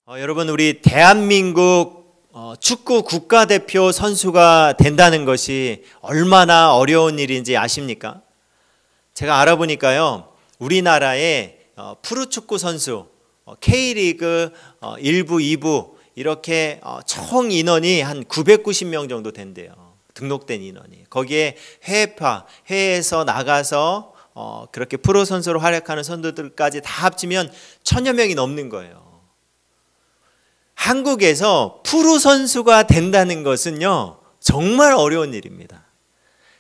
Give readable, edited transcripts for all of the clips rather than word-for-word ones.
여러분, 우리 대한민국 축구 국가대표 선수가 된다는 것이 얼마나 어려운 일인지 아십니까? 제가 알아보니까요, 우리나라의 프로축구 선수 K리그 1부, 2부 이렇게 총 인원이 한 990명 정도 된대요. 등록된 인원이. 거기에 해외에서 나가서 그렇게 프로 선수로 활약하는 선수들까지 다 합치면 1000여 명이 넘는 거예요. 한국에서 프로 선수가 된다는 것은요, 정말 어려운 일입니다.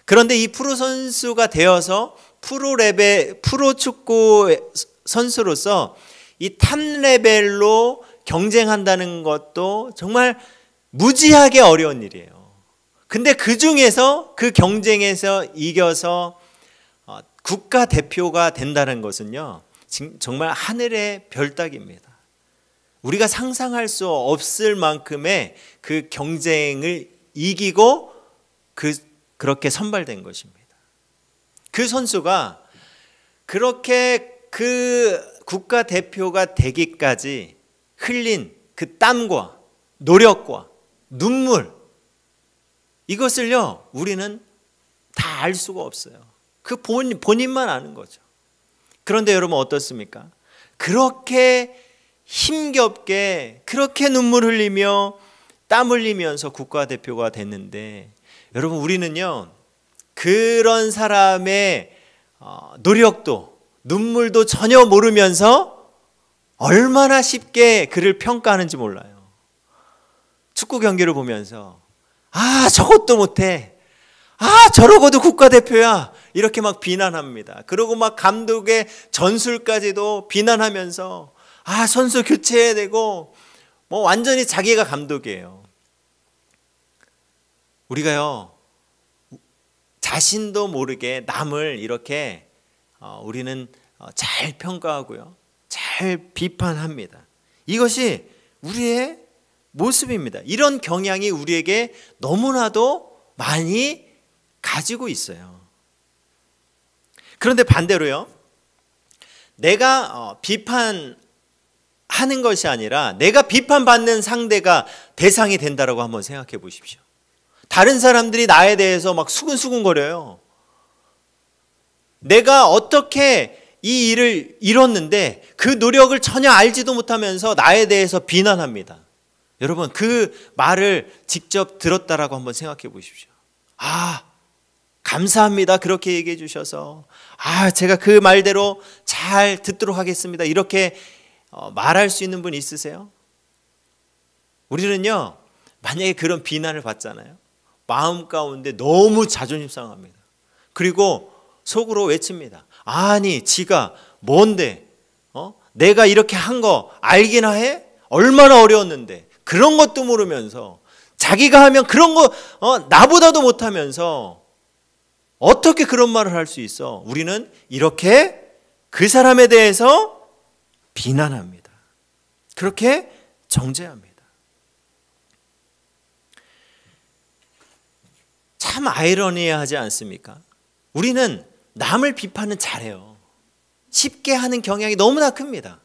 그런데 이 프로 선수가 되어서 프로 축구 선수로서 이 탑 레벨로 경쟁한다는 것도 정말 무지하게 어려운 일이에요. 근데 그 중에서 그 경쟁에서 이겨서 국가대표가 된다는 것은요, 정말 하늘의 별따기입니다. 우리가 상상할 수 없을 만큼의 그 경쟁을 이기고 그렇게 선발된 것입니다. 그 선수가 그렇게 그 국가대표가 되기까지 흘린 그 땀과 노력과 눈물, 이것을요, 우리는 다 알 수가 없어요. 그 본인만 아는 거죠. 그런데 여러분 어떻습니까? 그렇게 힘겹게 그렇게 눈물 흘리며 땀 흘리면서 국가대표가 됐는데, 여러분 우리는요, 그런 사람의 노력도 눈물도 전혀 모르면서 얼마나 쉽게 그를 평가하는지 몰라요. 축구 경기를 보면서 저것도 못해, 저러고도 국가대표야, 이렇게 막 비난합니다. 그리고 막 감독의 전술까지도 비난하면서 선수 교체해야 되고, 뭐 완전히 자기가 감독이에요. 우리가요, 자신도 모르게 남을 이렇게 우리는 잘 평가하고요, 잘 비판합니다. 이것이 우리의 모습입니다. 이런 경향이 우리에게 너무나도 많이 가지고 있어요. 그런데 반대로요, 내가 비판하는 것이 아니라 내가 비판받는 상대가 대상이 된다라고 한번 생각해 보십시오. 다른 사람들이 나에 대해서 막 수근수근거려요. 내가 어떻게 이 일을 이뤘는데 그 노력을 전혀 알지도 못하면서 나에 대해서 비난합니다. 여러분, 그 말을 직접 들었다라고 한번 생각해 보십시오. 감사합니다, 그렇게 얘기해 주셔서. 제가 그 말대로 잘 듣도록 하겠습니다, 이렇게 말할 수 있는 분 있으세요? 우리는요, 만약에 그런 비난을 받잖아요, 마음 가운데 너무 자존심 상합니다. 그리고 속으로 외칩니다. 지가 뭔데 내가 이렇게 한 거 알기나 해? 얼마나 어려웠는데. 그런 것도 모르면서 자기가 하면 그런 거 나보다도 못하면서 어떻게 그런 말을 할 수 있어? 우리는 이렇게 그 사람에 대해서 비난합니다. 그렇게 정죄합니다. 참 아이러니하지 않습니까? 우리는 남을 비판은 잘해요. 쉽게 하는 경향이 너무나 큽니다.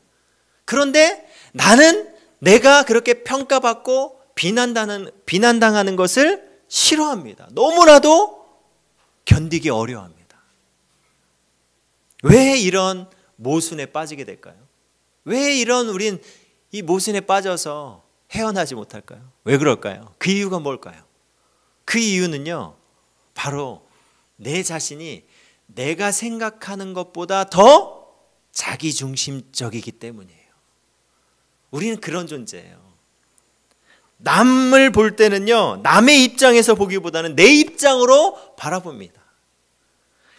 그런데 나는 내가 그렇게 평가받고 비난당하는 것을 싫어합니다. 너무나도 견디기 어려워합니다. 왜 이런 모순에 빠지게 될까요? 왜 우린 이 모순에 빠져서 헤어나지 못할까요? 왜 그럴까요? 그 이유가 뭘까요? 그 이유는요, 바로 내 자신이 내가 생각하는 것보다 더 자기중심적이기 때문이에요. 우리는 그런 존재예요. 남을 볼 때는요, 남의 입장에서 보기보다는 내 입장으로 바라봅니다.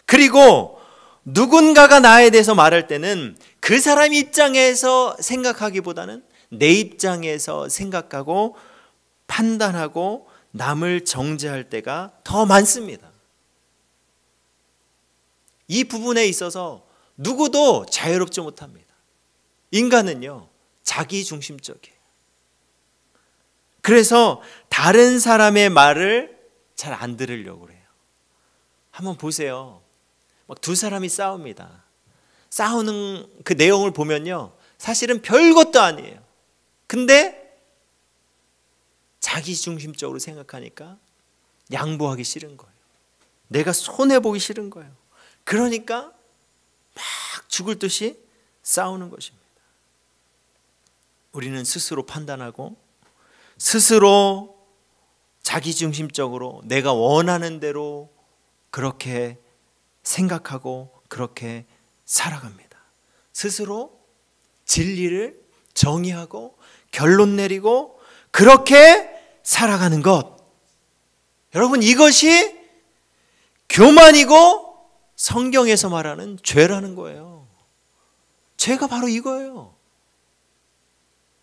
그리고 누군가가 나에 대해서 말할 때는 그 사람 입장에서 생각하기보다는 내 입장에서 생각하고 판단하고 남을 정죄할 때가 더 많습니다. 이 부분에 있어서 누구도 자유롭지 못합니다. 인간은요, 자기중심적이에요. 그래서 다른 사람의 말을 잘 안 들으려고 그래요. 한번 보세요. 막 두 사람이 싸웁니다. 싸우는 그 내용을 보면요, 사실은 별것도 아니에요. 근데 자기중심적으로 생각하니까 양보하기 싫은 거예요. 내가 손해보기 싫은 거예요. 그러니까 막 죽을 듯이 싸우는 것입니다. 우리는 스스로 판단하고 스스로 자기중심적으로 내가 원하는 대로 그렇게 생각하고 그렇게 살아갑니다. 스스로 진리를 정의하고 결론 내리고 그렇게 살아가는 것. 여러분, 이것이 교만이고 성경에서 말하는 죄라는 거예요. 죄가 바로 이거예요.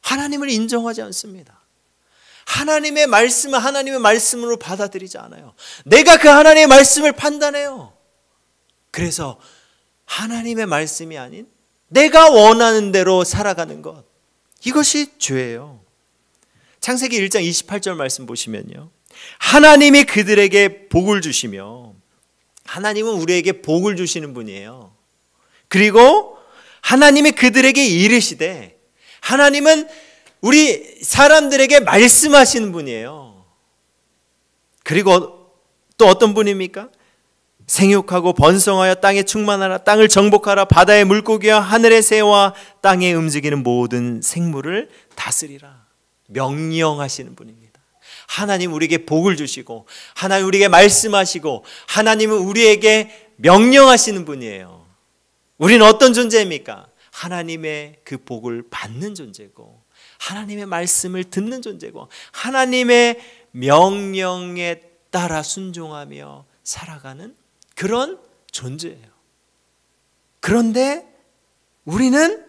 하나님을 인정하지 않습니다. 하나님의 말씀을 하나님의 말씀으로 받아들이지 않아요. 내가 그 하나님의 말씀을 판단해요. 그래서 하나님의 말씀이 아닌 내가 원하는 대로 살아가는 것, 이것이 죄예요. 창세기 1장 28절 말씀 보시면요, 하나님이 그들에게 복을 주시며, 하나님은 우리에게 복을 주시는 분이에요. 그리고 하나님이 그들에게 이르시되, 하나님은 우리 사람들에게 말씀하시는 분이에요. 그리고 또 어떤 분입니까? 생육하고 번성하여 땅에 충만하라, 땅을 정복하라, 바다의 물고기와 하늘의 새와 땅에 움직이는 모든 생물을 다스리라. 명령하시는 분입니다. 하나님 우리에게 복을 주시고, 하나님 우리에게 말씀하시고, 하나님은 우리에게 명령하시는 분이에요. 우리는 어떤 존재입니까? 하나님의 그 복을 받는 존재고, 하나님의 말씀을 듣는 존재고, 하나님의 명령에 따라 순종하며 살아가는 그런 존재예요. 그런데 우리는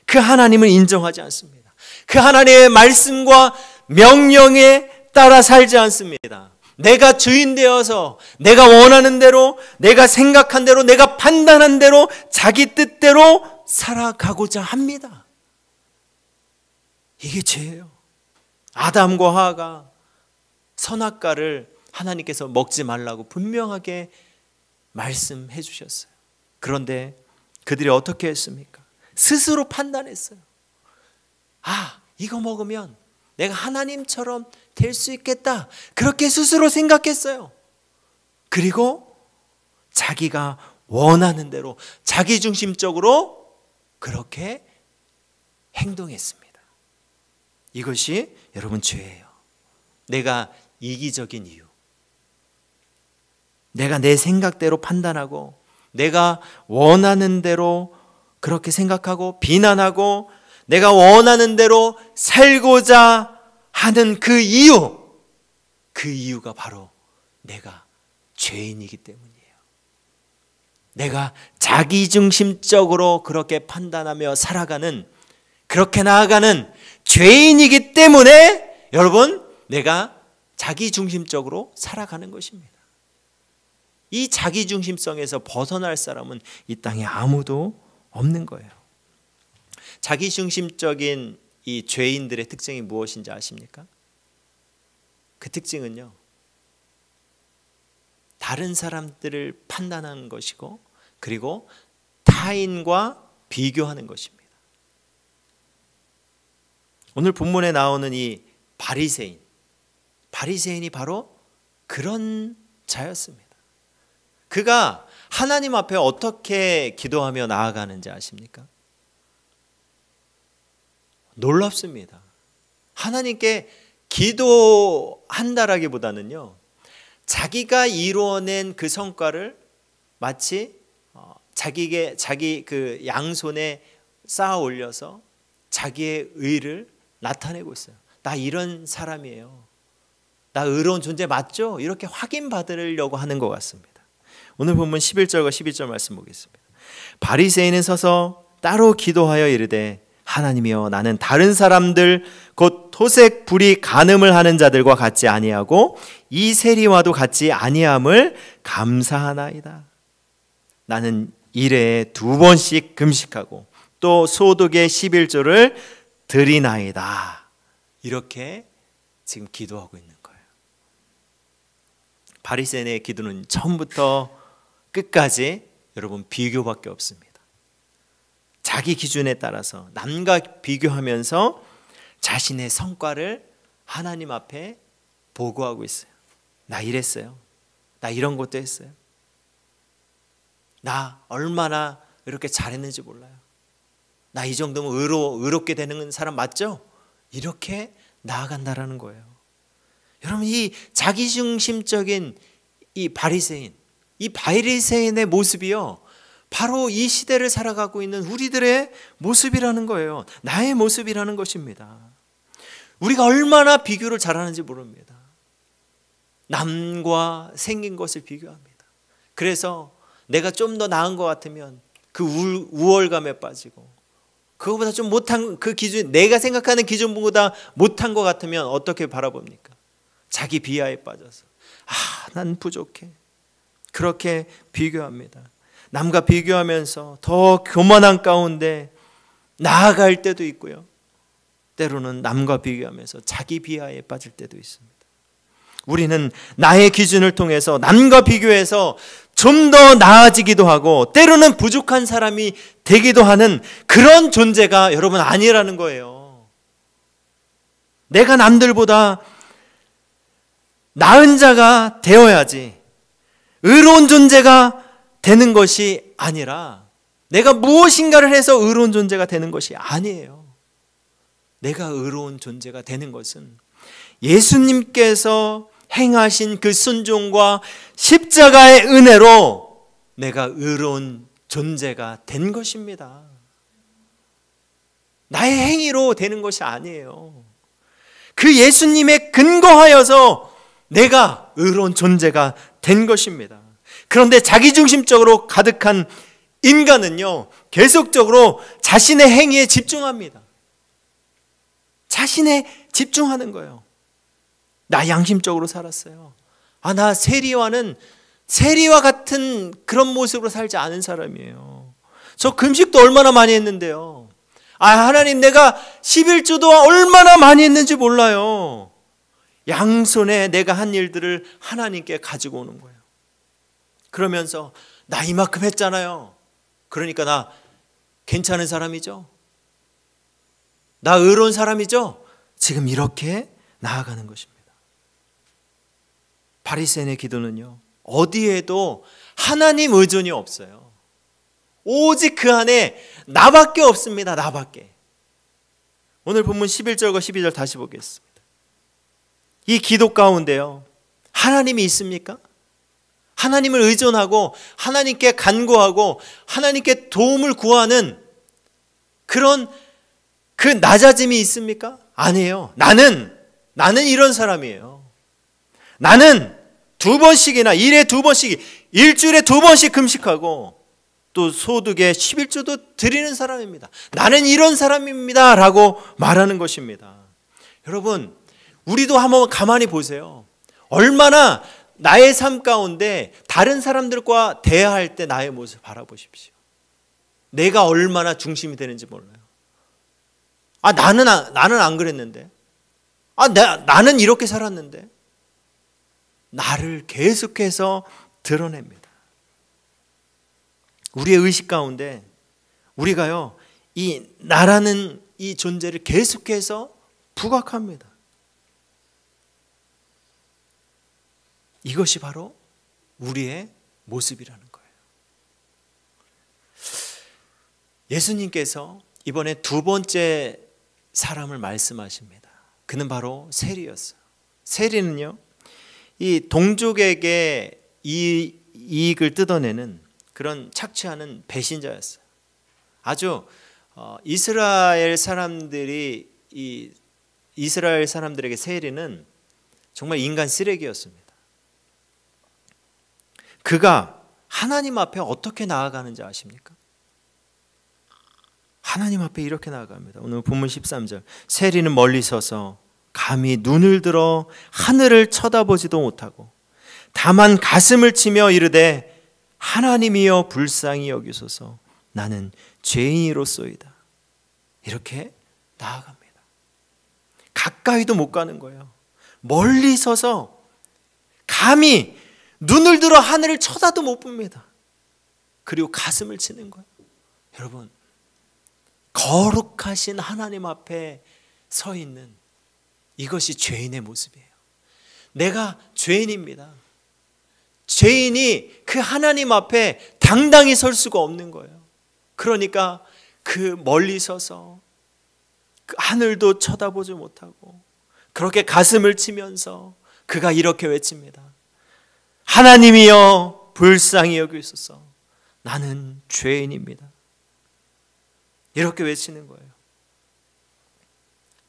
그 하나님을 인정하지 않습니다. 그 하나님의 말씀과 명령에 따라 살지 않습니다. 내가 주인 되어서 내가 원하는 대로, 내가 생각한 대로, 내가 판단한 대로, 자기 뜻대로 살아가고자 합니다. 이게 죄예요. 아담과 하와가 선악과를 하나님께서 먹지 말라고 분명하게 말씀해 주셨어요. 그런데 그들이 어떻게 했습니까? 스스로 판단했어요. 아, 이거 먹으면 내가 하나님처럼 될 수 있겠다, 그렇게 스스로 생각했어요. 그리고 자기가 원하는 대로 자기중심적으로 그렇게 행동했습니다. 이것이 여러분 죄예요. 내가 이기적인 이유, 내가 내 생각대로 판단하고 내가 원하는 대로 그렇게 생각하고 비난하고 내가 원하는 대로 살고자 하는 그 이유가 바로 내가 죄인이기 때문이에요. 내가 자기중심적으로 그렇게 판단하며 살아가는, 그렇게 나아가는 죄인이기 때문에 여러분, 내가 자기중심적으로 살아가는 것입니다. 이 자기중심성에서 벗어날 사람은 이 땅에 아무도 없는 거예요. 자기중심적인 이 죄인들의 특징이 무엇인지 아십니까? 그 특징은요, 다른 사람들을 판단하는 것이고, 그리고 타인과 비교하는 것입니다. 오늘 본문에 나오는 이 바리새인이 바로 그런 자였습니다. 그가 하나님 앞에 어떻게 기도하며 나아가는지 아십니까? 놀랍습니다. 하나님께 기도한다라기보다는요, 자기가 이루어낸 그 성과를 마치 자기 그 양손에 쌓아 올려서 자기의 의를 나타내고 있어요. 나 이런 사람이에요. 나 의로운 존재 맞죠? 이렇게 확인받으려고 하는 것 같습니다. 오늘 본문 11절과 12절 말씀 보겠습니다. 바리새인은 서서 따로 기도하여 이르되, 하나님이여, 나는 다른 사람들 곧 토색 불이 간음을 하는 자들과 같지 아니하고 이 세리와도 같지 아니함을 감사하나이다. 나는 일에 2번씩 금식하고 또 소득의 11조를 드리나이다. 이렇게 지금 기도하고 있는 거예요. 바리새인의 기도는 처음부터 끝까지 여러분 비교밖에 없습니다. 자기 기준에 따라서 남과 비교하면서 자신의 성과를 하나님 앞에 보고하고 있어요. 나 이랬어요. 나 이런 것도 했어요. 나 얼마나 이렇게 잘했는지 몰라요. 나 이 정도면 의롭게 되는 사람 맞죠? 이렇게 나아간다라는 거예요. 여러분, 이 자기중심적인 이 바리새인의 모습이요, 바로 이 시대를 살아가고 있는 우리들의 모습이라는 거예요. 나의 모습이라는 것입니다. 우리가 얼마나 비교를 잘하는지 모릅니다. 남과 생긴 것을 비교합니다. 그래서 내가 좀 더 나은 것 같으면 그 우월감에 빠지고, 그거보다 좀 못한 그 기준, 내가 생각하는 기준보다 못한 것 같으면 어떻게 바라봅니까? 자기 비하에 빠져서 난 부족해. 그렇게 비교합니다. 남과 비교하면서 더 교만한 가운데 나아갈 때도 있고요, 때로는 남과 비교하면서 자기 비하에 빠질 때도 있습니다. 우리는 나의 기준을 통해서 남과 비교해서 좀 더 나아지기도 하고, 때로는 부족한 사람이 되기도 하는 그런 존재가 여러분 아니라는 거예요. 내가 남들보다 나은 자가 되어야지, 의로운 존재가 되는 것이 아니라, 내가 무엇인가를 해서 의로운 존재가 되는 것이 아니에요. 내가 의로운 존재가 되는 것은 예수님께서 행하신 그 순종과 십자가의 은혜로 내가 의로운 존재가 된 것입니다. 나의 행위로 되는 것이 아니에요. 그 예수님에 근거하여서 내가 의로운 존재가 된 것입니다. 그런데 자기중심적으로 가득한 인간은요, 계속적으로 자신의 행위에 집중합니다. 자신에 집중하는 거예요. 나 양심적으로 살았어요. 나 세리와 같은 그런 모습으로 살지 않은 사람이에요. 저 금식도 얼마나 많이 했는데요. 하나님, 내가 11주도 얼마나 많이 했는지 몰라요. 양손에 내가 한 일들을 하나님께 가지고 오는 거예요. 그러면서 나 이만큼 했잖아요. 그러니까 나 괜찮은 사람이죠? 나 의로운 사람이죠? 지금 이렇게 나아가는 것입니다. 바리새인의 기도는요, 어디에도 하나님 의존이 없어요. 오직 그 안에 나밖에 없습니다. 나밖에. 오늘 본문 11절과 12절 다시 보겠습니다. 이 기도 가운데요, 하나님이 있습니까? 하나님을 의존하고 하나님께 간구하고 하나님께 도움을 구하는 그런 그 낮아짐이 있습니까? 아니에요. 나는 이런 사람이에요. 나는 2번씩이나 일에 2번씩, 일주일에 2번씩 금식하고 또 소득의 11조도 드리는 사람입니다. 나는 이런 사람입니다 라고 말하는 것입니다. 여러분, 우리도 한번 가만히 보세요. 얼마나 나의 삶 가운데 다른 사람들과 대화할 때 나의 모습을 바라보십시오. 내가 얼마나 중심이 되는지 몰라요. 나는 안 그랬는데. 나는 이렇게 살았는데. 나를 계속해서 드러냅니다. 우리의 의식 가운데 우리가요, 이 나라는 이 존재를 계속해서 부각합니다. 이것이 바로 우리의 모습이라는 거예요. 예수님께서 이번에 2번째 사람을 말씀하십니다. 그는 바로 세리였어요. 세리는요, 이 동족에게 이익을 뜯어내는 그런 착취하는 배신자였어요. 아주 이스라엘 사람들에게 세리는 정말 인간 쓰레기였습니다. 그가 하나님 앞에 어떻게 나아가는지 아십니까? 하나님 앞에 이렇게 나아갑니다. 오늘 본문 13절. 세리는 멀리 서서 감히 눈을 들어 하늘을 쳐다보지도 못하고 다만 가슴을 치며 이르되 하나님이여 불쌍히 여기소서, 나는 죄인이로소이다. 이렇게 나아갑니다. 가까이도 못 가는 거예요. 멀리 서서 감히 눈을 들어 하늘을 쳐다도 못 봅니다. 그리고 가슴을 치는 거예요. 여러분, 거룩하신 하나님 앞에 서 있는 이것이 죄인의 모습이에요. 내가 죄인입니다. 죄인이 그 하나님 앞에 당당히 설 수가 없는 거예요. 그러니까 그 멀리 서서 그 하늘도 쳐다보지 못하고 그렇게 가슴을 치면서 그가 이렇게 외칩니다. 하나님이여 불쌍히 여기소서. 나는 죄인입니다. 이렇게 외치는 거예요.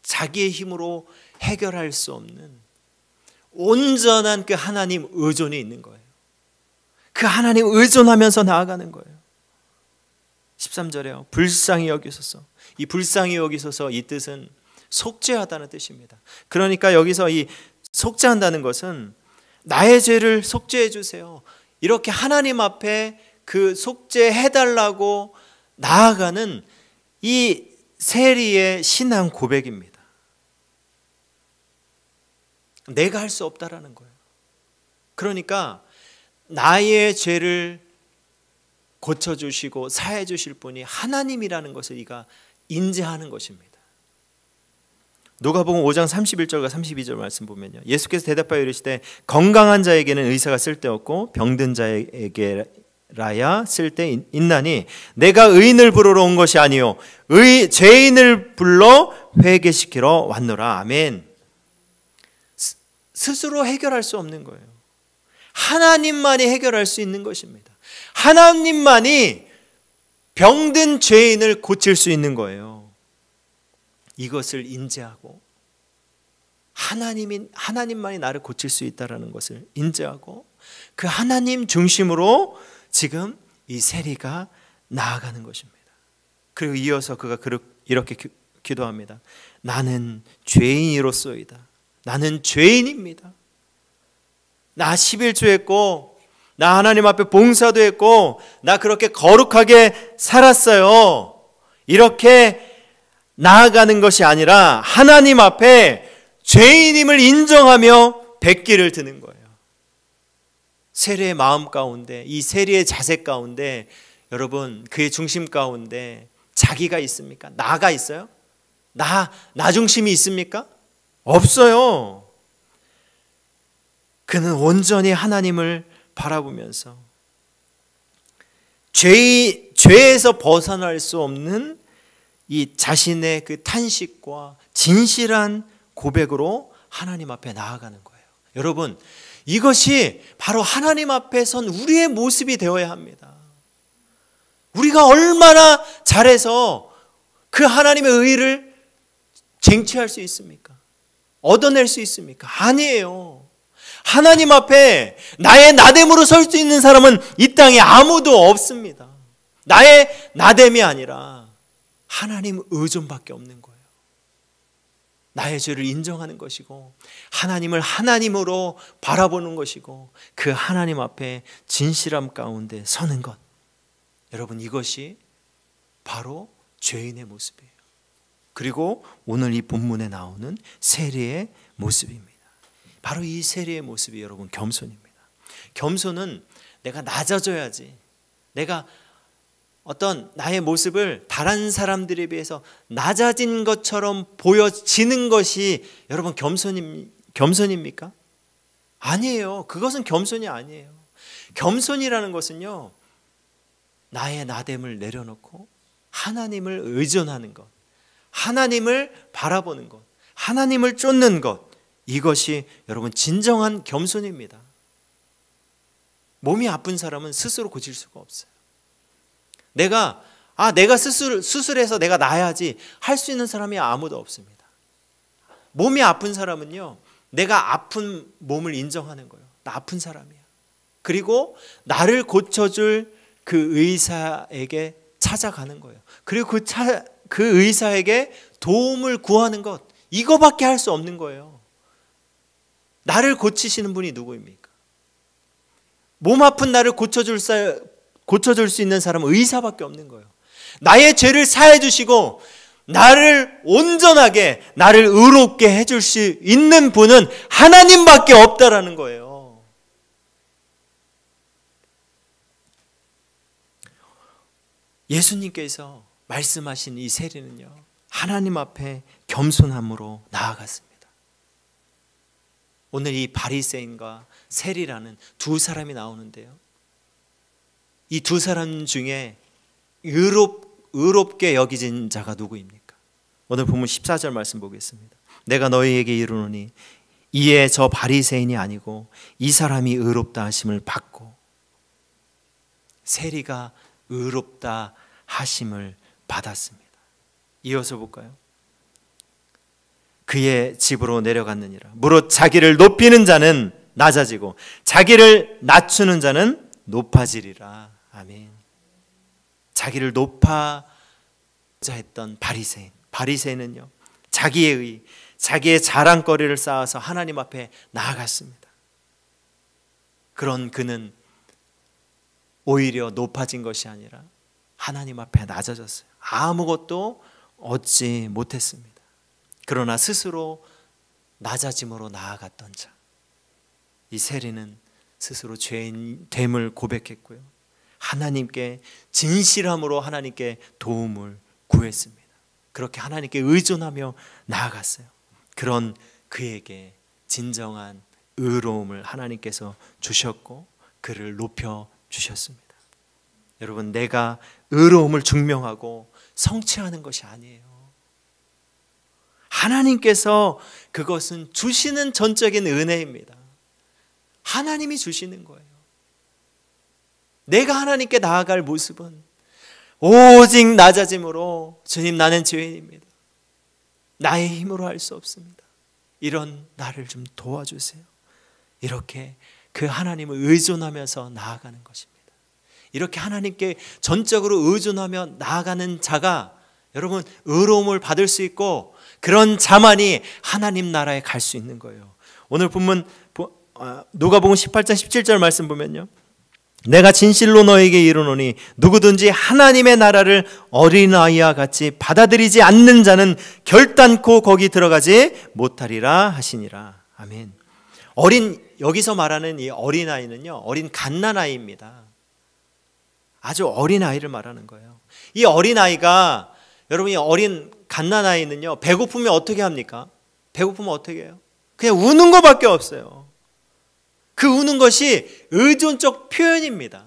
자기의 힘으로 해결할 수 없는 온전한 그 하나님 의존이 있는 거예요. 그 하나님 의존하면서 나아가는 거예요. 13절에요. 불쌍히 여기소서. 이 불쌍히 여기소서 이 뜻은 속죄하다는 뜻입니다. 그러니까 여기서 이 속죄한다는 것은 나의 죄를 속죄해 주세요. 이렇게 하나님 앞에 그 속죄해달라고 나아가는 이 세리의 신앙 고백입니다. 내가 할 수 없다라는 거예요. 그러니까 나의 죄를 고쳐주시고 사해 주실 분이 하나님이라는 것을 이가 인지하는 것입니다. 누가복음 5장 31절과 32절 말씀 보면요. 예수께서 대답하여 이르시되 건강한 자에게는 의사가 쓸데없고 병든 자에게라야 쓸데 있나니 내가 의인을 부르러 온 것이 아니요 죄인을 불러 회개시키러 왔노라. 아멘. 스스로 해결할 수 없는 거예요. 하나님만이 해결할 수 있는 것입니다. 하나님만이 병든 죄인을 고칠 수 있는 거예요. 이것을 인지하고 하나님만이 나를 고칠 수 있다는 것을 인지하고 그 하나님 중심으로 지금 이 세리가 나아가는 것입니다. 그리고 이어서 그가 이렇게 기도합니다. 나는 죄인이로소이다. 나는 죄인입니다. 나 11조 했고 나 하나님 앞에 봉사도 했고 나 그렇게 거룩하게 살았어요. 이렇게 나아가는 것이 아니라 하나님 앞에 죄인임을 인정하며 백기를 드는 거예요. 세리의 마음 가운데 이 세리의 자세 가운데 여러분 그의 중심 가운데 자기가 있습니까? 나가 있어요? 나 중심이 있습니까? 없어요. 그는 온전히 하나님을 바라보면서 죄에서 벗어날 수 없는 이 자신의 그 탄식과 진실한 고백으로 하나님 앞에 나아가는 거예요. 여러분, 이것이 바로 하나님 앞에 선 우리의 모습이 되어야 합니다. 우리가 얼마나 잘해서 그 하나님의 의를 쟁취할 수 있습니까? 얻어낼 수 있습니까? 아니에요. 하나님 앞에 나의 나됨으로 설 수 있는 사람은 이 땅에 아무도 없습니다. 나의 나됨이 아니라 하나님 의존밖에 없는 거예요. 나의 죄를 인정하는 것이고 하나님을 하나님으로 바라보는 것이고 그 하나님 앞에 진실함 가운데 서는 것. 여러분, 이것이 바로 죄인의 모습이에요. 그리고 오늘 이 본문에 나오는 세리의 모습입니다. 바로 이 세리의 모습이 여러분 겸손입니다. 겸손은 내가 낮아져야지, 내가 어떤 나의 모습을 다른 사람들에 비해서 낮아진 것처럼 보여지는 것이 여러분 겸손입니까? 아니에요. 그것은 겸손이 아니에요. 겸손이라는 것은요, 나의 나됨을 내려놓고 하나님을 의존하는 것, 하나님을 바라보는 것, 하나님을 쫓는 것, 이것이 여러분 진정한 겸손입니다. 몸이 아픈 사람은 스스로 고칠 수가 없어요. 내가 수술해서 내가 나아야지 할 수 있는 사람이 아무도 없습니다. 몸이 아픈 사람은요, 내가 아픈 몸을 인정하는 거예요. 나 아픈 사람이야. 그리고 나를 고쳐줄 그 의사에게 찾아가는 거예요. 그리고 그 의사에게 도움을 구하는 것, 이거밖에 할 수 없는 거예요. 나를 고치시는 분이 누구입니까? 몸 아픈 나를 고쳐줄 수 있는 사람은 의사밖에 없는 거예요. 나의 죄를 사해 주시고 나를 온전하게, 나를 의롭게 해줄 수 있는 분은 하나님밖에 없다라는 거예요. 예수님께서 말씀하신 이 세리는요, 하나님 앞에 겸손함으로 나아갔습니다. 오늘 이 바리새인과 세리라는 두 사람이 나오는데요, 이 두 사람 중에 의롭게 여기진 자가 누구입니까? 오늘 본문 14절 말씀 보겠습니다. 내가 너희에게 이르노니 이에 저 바리새인이 아니고 이 사람이 의롭다 하심을 받고, 세리가 의롭다 하심을 받았습니다. 이어서 볼까요? 그의 집으로 내려갔느니라. 무릇 자기를 높이는 자는 낮아지고 자기를 낮추는 자는 높아지리라. 아멘. 자기를 높아자 했던 바리새인. 바리새인은요, 자기의 의, 자기의 자랑거리를 쌓아서 하나님 앞에 나아갔습니다. 그런 그는 오히려 높아진 것이 아니라 하나님 앞에 낮아졌어요. 아무것도 얻지 못했습니다. 그러나 스스로 낮아짐으로 나아갔던 자, 이 세리는 스스로 죄인됨을 고백했고요, 하나님께 진실함으로 하나님께 도움을 구했습니다. 그렇게 하나님께 의존하며 나아갔어요. 그런 그에게 진정한 의로움을 하나님께서 주셨고 그를 높여 주셨습니다. 여러분, 내가 의로움을 증명하고 성취하는 것이 아니에요. 하나님께서 그것은 주시는 전적인 은혜입니다. 하나님이 주시는 거예요. 내가 하나님께 나아갈 모습은 오직 낮아짐으로, 주님 나는 죄인입니다, 나의 힘으로 할 수 없습니다, 이런 나를 좀 도와주세요, 이렇게 그 하나님을 의존하면서 나아가는 것입니다. 이렇게 하나님께 전적으로 의존하며 나아가는 자가 여러분 의로움을 받을 수 있고, 그런 자만이 하나님 나라에 갈 수 있는 거예요. 오늘 본문 누가복음 18장 17절 말씀 보면요, 내가 진실로 너에게 이르노니 누구든지 하나님의 나라를 어린아이와 같이 받아들이지 않는 자는 결단코 거기 들어가지 못하리라 하시니라. 아멘. 여기서 말하는 이 어린아이는요, 어린 갓난아이입니다. 아주 어린아이를 말하는 거예요. 이 어린아이가, 여러분, 이 어린 갓난아이는요, 배고프면 어떻게 합니까? 배고프면 어떻게 해요? 그냥 우는 것밖에 없어요. 그 우는 것이 의존적 표현입니다.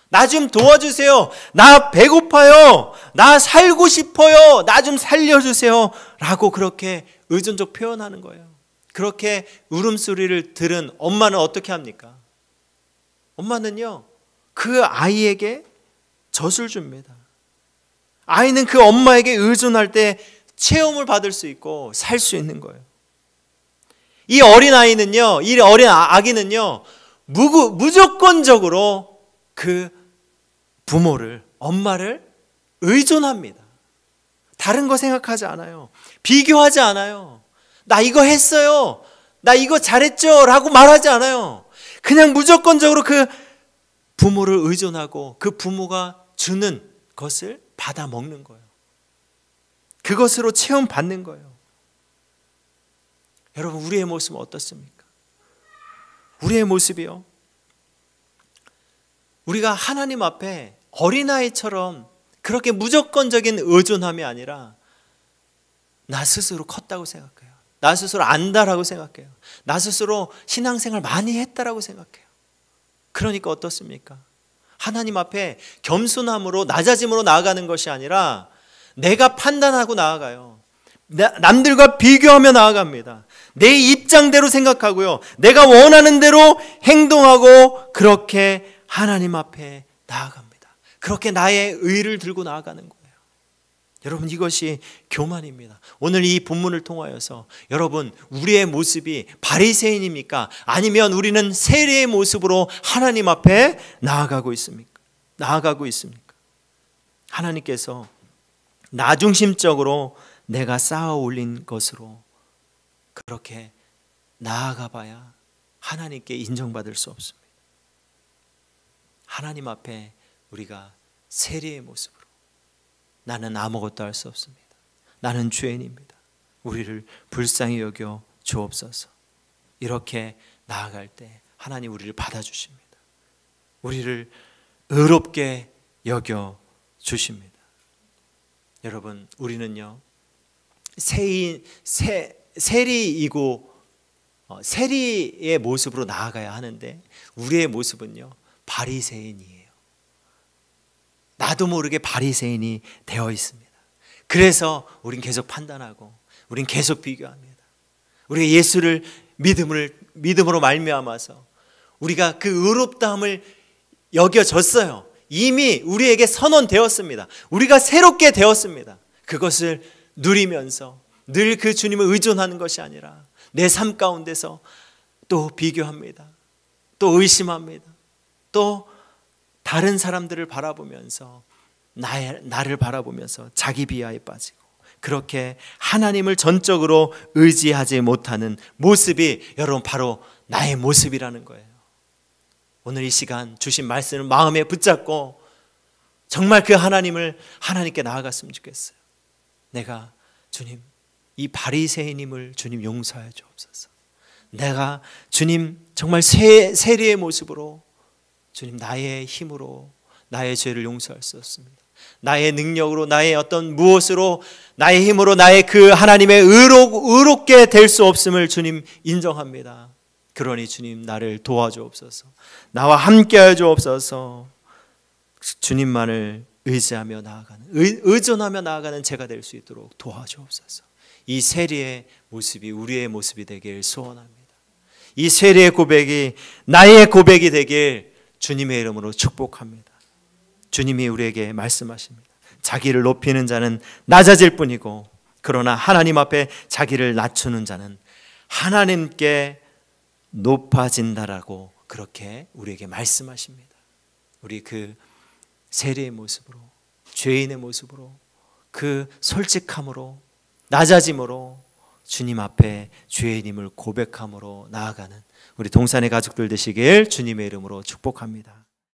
나 좀 도와주세요, 나 배고파요, 나 살고 싶어요, 나 좀 살려주세요 라고 그렇게 의존적 표현하는 거예요. 그렇게 울음소리를 들은 엄마는 어떻게 합니까? 엄마는요, 그 아이에게 젖을 줍니다. 아이는 그 엄마에게 의존할 때 체험을 받을 수 있고 살 수 있는 거예요. 이 어린아이는요, 이 어린 아기는요, 무조건적으로 그 부모를, 엄마를 의존합니다. 다른 거 생각하지 않아요. 비교하지 않아요. 나 이거 했어요, 나 이거 잘했죠 라고 말하지 않아요. 그냥 무조건적으로 그 부모를 의존하고 그 부모가 주는 것을 받아 먹는 거예요. 그것으로 체험받는 거예요. 여러분, 우리의 모습은 어떻습니까? 우리의 모습이요, 우리가 하나님 앞에 어린아이처럼 그렇게 무조건적인 의존함이 아니라 나 스스로 컸다고 생각해요. 나 스스로 안다라고 생각해요. 나 스스로 신앙생활 많이 했다라고 생각해요. 그러니까 어떻습니까? 하나님 앞에 겸손함으로, 낮아짐으로 나아가는 것이 아니라 내가 판단하고 나아가요. 남들과 비교하며 나아갑니다. 내 입장대로 생각하고요, 내가 원하는 대로 행동하고 그렇게 하나님 앞에 나아갑니다. 그렇게 나의 의를 들고 나아가는 거예요. 여러분, 이것이 교만입니다. 오늘 이 본문을 통하여서 여러분, 우리의 모습이 바리새인입니까? 아니면 우리는 세리의 모습으로 하나님 앞에 나아가고 있습니까? 하나님께서 나중심적으로 내가 쌓아 올린 것으로 그렇게 나아가 봐야 하나님께 인정받을 수 없습니다. 하나님 앞에 우리가 세리의 모습으로, 나는 아무것도 할 수 없습니다, 나는 죄인입니다, 우리를 불쌍히 여겨 주옵소서, 이렇게 나아갈 때 하나님 우리를 받아주십니다. 우리를 의롭게 여겨 주십니다. 여러분, 우리는요, 세리이고 세리의 모습으로 나아가야 하는데 우리의 모습은요 바리새인이에요. 나도 모르게 바리새인이 되어 있습니다. 그래서 우린 계속 판단하고 우린 계속 비교합니다. 우리가 예수를 믿음으로 말미암아서 우리가 그 의롭다함을 여겨졌어요. 이미 우리에게 선언되었습니다. 우리가 새롭게 되었습니다. 그것을 누리면서 늘 그 주님을 의존하는 것이 아니라 내 삶 가운데서 또 비교합니다. 또 의심합니다. 또 다른 사람들을 바라보면서 나를 바라보면서 자기 비하에 빠지고 그렇게 하나님을 전적으로 의지하지 못하는 모습이 여러분 바로 나의 모습이라는 거예요. 오늘 이 시간 주신 말씀을 마음에 붙잡고 정말 그 하나님께 나아갔으면 좋겠어요. 내가 주님 이 바리새인임을 주님 용서해 주옵소서. 내가 주님 정말 세리의 모습으로 주님 나의 힘으로 나의 죄를 용서할 수 없습니다. 나의 능력으로 나의 어떤 무엇으로 나의 힘으로 나의 그 하나님의 의롭게 될 수 없음을 주님 인정합니다. 그러니 주님 나를 도와주옵소서. 나와 함께하여 주옵소서. 주님만을 의지하며 나아가는 의존하며 나아가는 제가 될 수 있도록 도와주옵소서. 이 세리의 모습이 우리의 모습이 되길 소원합니다. 이 세리의 고백이 나의 고백이 되길 주님의 이름으로 축복합니다. 주님이 우리에게 말씀하십니다. 자기를 높이는 자는 낮아질 뿐이고 그러나 하나님 앞에 자기를 낮추는 자는 하나님께 높아진다라고 그렇게 우리에게 말씀하십니다. 우리 그 세리의 모습으로 죄인의 모습으로 그 솔직함으로 낮아짐으로 주님 앞에 죄인임을 고백함으로 나아가는 우리 동산의 가족들 되시길 주님의 이름으로 축복합니다.